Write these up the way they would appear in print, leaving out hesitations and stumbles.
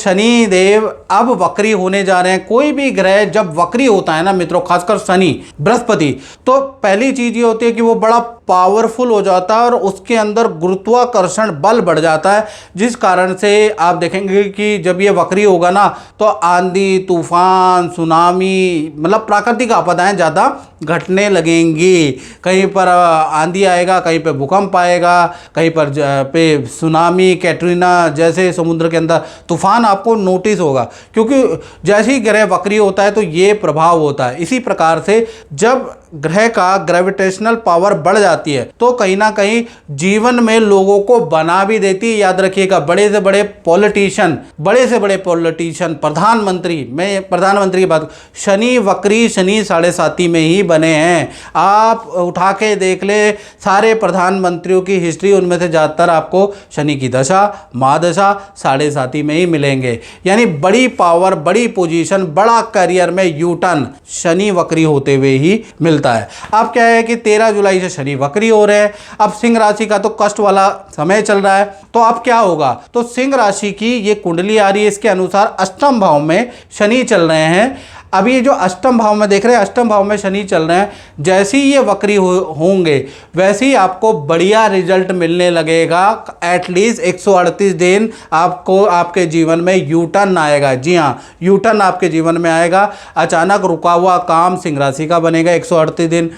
शनि देव अब वक्री होने जा रहे हैं। कोई भी ग्रह जब वक्री होता है ना मित्रों, खासकर शनि, बृहस्पति, तो पहली चीज ये होती है कि वो बड़ा पावरफुल हो जाता है और उसके अंदर गुरुत्वाकर्षण बल बढ़ जाता है, जिस कारण से आप देखेंगे कि जब ये वक्री होगा ना तो आंधी तूफान सुनामी मतलब प्राकृतिक आपदाएं ज़्यादा घटने लगेंगी। कहीं पर आंधी आएगा, कहीं पर भूकंप आएगा, कहीं पर पे सुनामी, कैटरीना जैसे समुद्र के अंदर तूफान आपको नोटिस होगा, क्योंकि जैसे ही ग्रह वक्री होता है तो ये प्रभाव होता है। इसी प्रकार से जब ग्रह का ग्रेविटेशनल पावर बढ़ जाती है तो कहीं ना कहीं जीवन में लोगों को बना भी देती है। याद रखिएगा, बड़े से बड़े पॉलिटिशियन, प्रधानमंत्री, मैं प्रधानमंत्री की बात, शनि वक्री, शनि साढ़े साती में ही बने हैं। आप उठा के देख ले सारे प्रधानमंत्रियों की हिस्ट्री, उनमें से ज़्यादातर आपको शनि की दशा, महादशा, साढ़े साती में ही मिलेंगे। यानी बड़ी पावर, बड़ी पोजीशन, बड़ा करियर में यू टर्न शनि वक्री होते हुए ही मिलता है। अब क्या है कि 13 जुलाई से शनि वक्री हो रहे हैं। अब सिंह राशि का तो कष्ट वाला समय चल रहा है, तो अब क्या होगा, तो सिंह राशि की ये कुंडली आ रही है, इसके अनुसार अष्टम भाव में शनि चल रहे हैं। अभी ये जो अष्टम भाव में देख रहे हैं, अष्टम भाव में शनि चल रहे हैं, जैसे ही ये वक्री होंगे वैसे ही आपको बढ़िया रिजल्ट मिलने लगेगा। एटलीस्ट 138 दिन आपको आपके जीवन में यू टर्न आएगा। जी हाँ, यू टर्न आपके जीवन में आएगा। अचानक रुका हुआ काम सिंह राशि का बनेगा 138 दिन।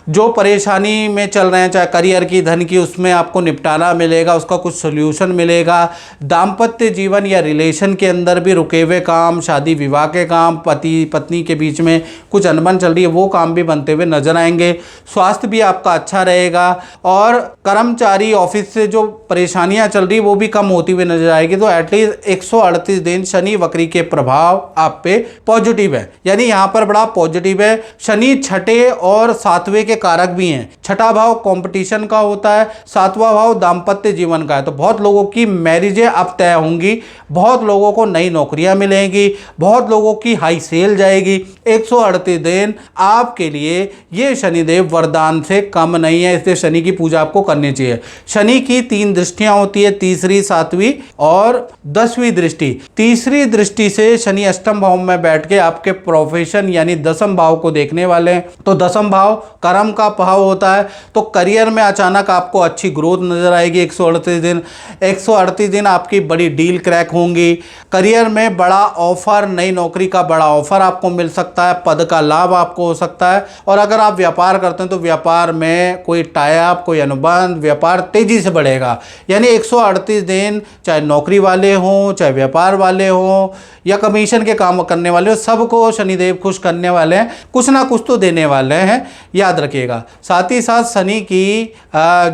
जो परेशानी में चल रहे हैं, चाहे करियर की, धन की, उसमें आपको निपटारा मिलेगा, उसका कुछ सोल्यूशन मिलेगा। दाम्पत्य जीवन या रिलेशन के अंदर भी रुके हुए काम, शादी विवाह के काम, पति पत्नी के बीच में कुछ अनबन चल रही है, वो काम भी बनते हुए नजर आएंगे। स्वास्थ्य भी आपका अच्छा रहेगा और कर्मचारी ऑफिस से जो परेशानियां चल रही है वो भी कम होती हुई नजर आएगी। तो एटलीस्ट 138 दिन शनि वक्री के प्रभाव आप पे पॉजिटिव है, यानी यहाँ पर बड़ा पॉजिटिव है। शनि छठे और सातवें कारक भी हैं। छठा भाव कंपटीशन का होता है, सातवां भाव दाम्पत्य जीवन का है। तो बहुत लोगों की मैरिजें अब तय होंगी, बहुत लोगों को नई नौकरियां मिलेंगी, बहुत लोगों की हाई सेल जाएगी। 138 दिन आपके लिए ये शनिदेव वरदान से कम नहीं है, इसलिए शनि की पूजा आपको करनी चाहिए। शनि की 3 दृष्टियां होती है, तीसरी, सातवीं और 10वीं दृष्टि। तीसरी दृष्टि से शनि अष्टम भाव में बैठ के आपके प्रोफेशन यानी दसम भाव को देखने वाले हैं। तो दसम भाव कर्म का भाव होता है, तो करियर में अचानक आपको अच्छी ग्रोथ नजर आएगी। 138 दिन आपकी बड़ी डील क्रैक होंगी। करियर में बड़ा ऑफर, नई नौकरी का बड़ा ऑफर आपको मिल सकता है, पद का लाभ आपको हो सकता है। और अगर आप व्यापार करते हैं तो व्यापार में कोई टाई अप, कोई अनुबंध, व्यापार तेजी से बढ़ेगा। यानी 138 दिन चाहे नौकरी वाले हों, चाहे व्यापार वाले हों या कमीशन के काम करने वाले हो, सबको शनिदेव खुश करने वाले हैं, कुछ ना कुछ तो देने वाले हैं, याद रखिएगा। साथ ही साथ शनि की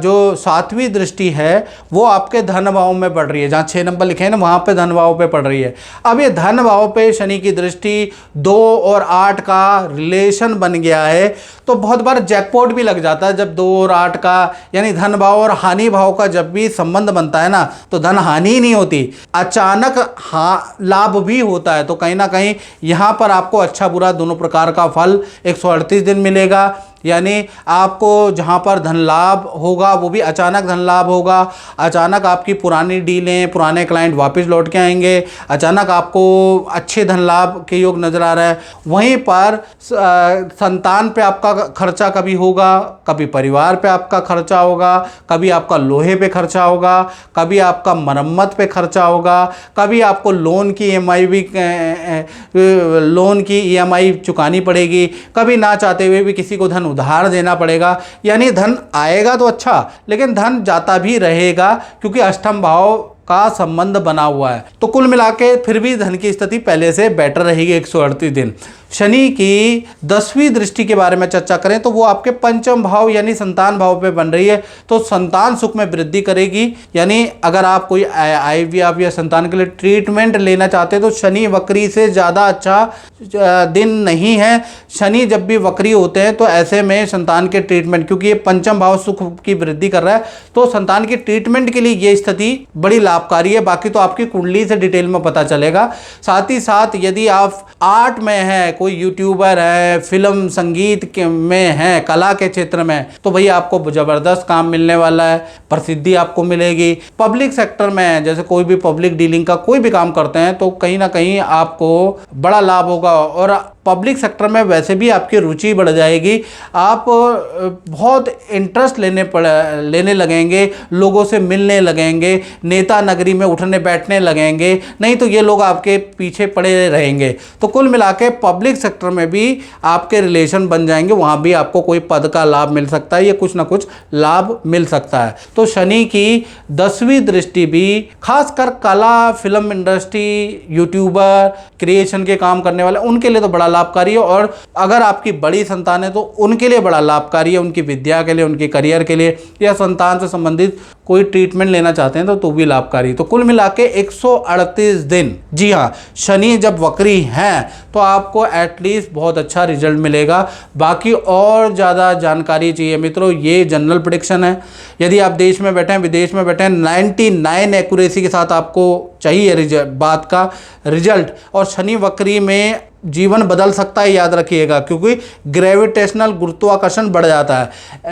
जो 7वीं दृष्टि है वो आपके धन भाव में पड़ रही है, जहाँ 6 नंबर लिखे हैं ना वहाँ पे धन भाव पे पड़ रही है। अब ये धन भाव पे शनि की दृष्टि 2 और 8 का रिलेशन बन गया है, तो बहुत बार जैकपॉट भी लग जाता है जब 2 और 8 का, यानी धन भाव और हानि भाव का जब भी संबंध बनता है ना तो धन हानि ही नहीं होती, अचानक लाभ भी होता है। तो कहीं ना कहीं यहाँ पर आपको अच्छा बुरा दोनों प्रकार का फल 138 दिन मिलेगा। यानी आपको जहाँ पर धन लाभ होगा वो भी अचानक धन लाभ होगा, अचानक आपकी पुरानी डीलें, पुराने क्लाइंट वापस लौट के आएंगे, अचानक आपको अच्छे धन लाभ के योग नज़र आ रहा है। वहीं पर संतान पे आपका खर्चा कभी होगा, कभी परिवार पे आपका खर्चा होगा, कभी आपका लोहे पे खर्चा होगा, कभी आपका मरम्मत पे खर्चा होगा, कभी आपको लोन की ईएमआई चुकानी पड़ेगी, कभी ना चाहते हुए भी किसी को धन उधार देना पड़ेगा। यानी धन आएगा तो अच्छा, लेकिन धन जाता भी रहेगा क्योंकि अष्टम भाव का संबंध बना हुआ है। तो कुल मिला के फिर भी धन की स्थिति पहले से बेटर रहेगी 138 दिन। शनि की 10वीं दृष्टि के बारे में चर्चा करें तो वो आपके पंचम भाव यानी संतान भाव पे बन रही है, तो संतान सुख में वृद्धि करेगी। यानी अगर आप कोई IVF या संतान के लिए ट्रीटमेंट लेना चाहते हैं तो शनि वक्री से ज़्यादा अच्छा दिन नहीं है। शनि जब भी वक्री होते हैं तो ऐसे में संतान के ट्रीटमेंट, क्योंकि ये पंचम भाव सुख की वृद्धि कर रहा है, तो संतान की ट्रीटमेंट के लिए ये स्थिति बड़ी लाभ लाभकारी है, बाकी तो आपकी कुंडली से डिटेल में पता चलेगा। साथ ही साथ यदि आप आर्ट में है, कोई यूट्यूबर है, फिल्म संगीत में है, कला के क्षेत्र में, तो भैया आपको ज़बरदस्त काम मिलने वाला है, प्रसिद्धि आपको मिलेगी। पब्लिक सेक्टर में है, जैसे कोई भी पब्लिक डीलिंग का कोई भी काम करते हैं तो कहीं ना कहीं आपको बड़ा लाभ होगा। और पब्लिक सेक्टर में वैसे भी आपकी रुचि बढ़ जाएगी, आप बहुत इंटरेस्ट लेने लगेंगे, लोगों से मिलने लगेंगे, नेता नगरी में उठने बैठने लगेंगे, नहीं तो ये लोग आपके पीछे पड़े रहेंगे। तो कुल मिला के पब्लिक सेक्टर में भी आपके रिलेशन बन जाएंगे, वहाँ भी आपको कोई पद का लाभ मिल सकता है, ये कुछ ना कुछ लाभ मिल सकता है। तो शनि की 10वीं दृष्टि भी खासकर कला, फिल्म इंडस्ट्री, यूट्यूबर, क्रिएशन के काम करने वाले, उनके लिए तो बड़ा लाभकारी है। और अगर आपकी बड़ी संतान है तो उनके लिए बड़ा लाभकारी है, उनकी विद्या के लिए, उनके करियर के लिए, या संतान से संबंधित कोई ट्रीटमेंट लेना चाहते हैं तो भी लाभकारी। तो कुल मिला के 138 दिन, जी हाँ, शनि जब वक्री हैं तो आपको एटलीस्ट बहुत अच्छा रिजल्ट मिलेगा। बाकी और ज़्यादा जानकारी चाहिए मित्रों, ये जनरल प्रेडिक्शन है। यदि आप देश में बैठे हैं, विदेश में बैठे हैं, 99 एक्यूरेसी के साथ आपको चाहिए बात का रिजल्ट। और शनि वक्री में जीवन बदल सकता है, याद रखिएगा, क्योंकि ग्रेविटेशनल गुरुत्वाकर्षण बढ़ जाता है,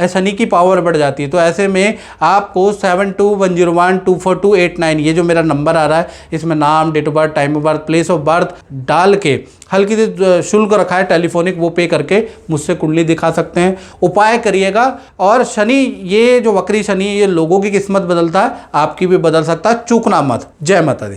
शनि की पावर बढ़ जाती है। तो ऐसे में आपको 7210124289 ये जो मेरा नंबर आ रहा है, इसमें नाम, date of birth, time of birth, place of birth डाल के हल्की सी शुल्क रखा है टेलीफोनिक, वो पे करके मुझसे कुंडली दिखा सकते हैं। उपाय करिएगा। और शनि, ये जो वक्री शनि, ये लोगों की किस्मत बदलता है, आपकी भी बदल सकता है, चूकना मत। जय माता दी।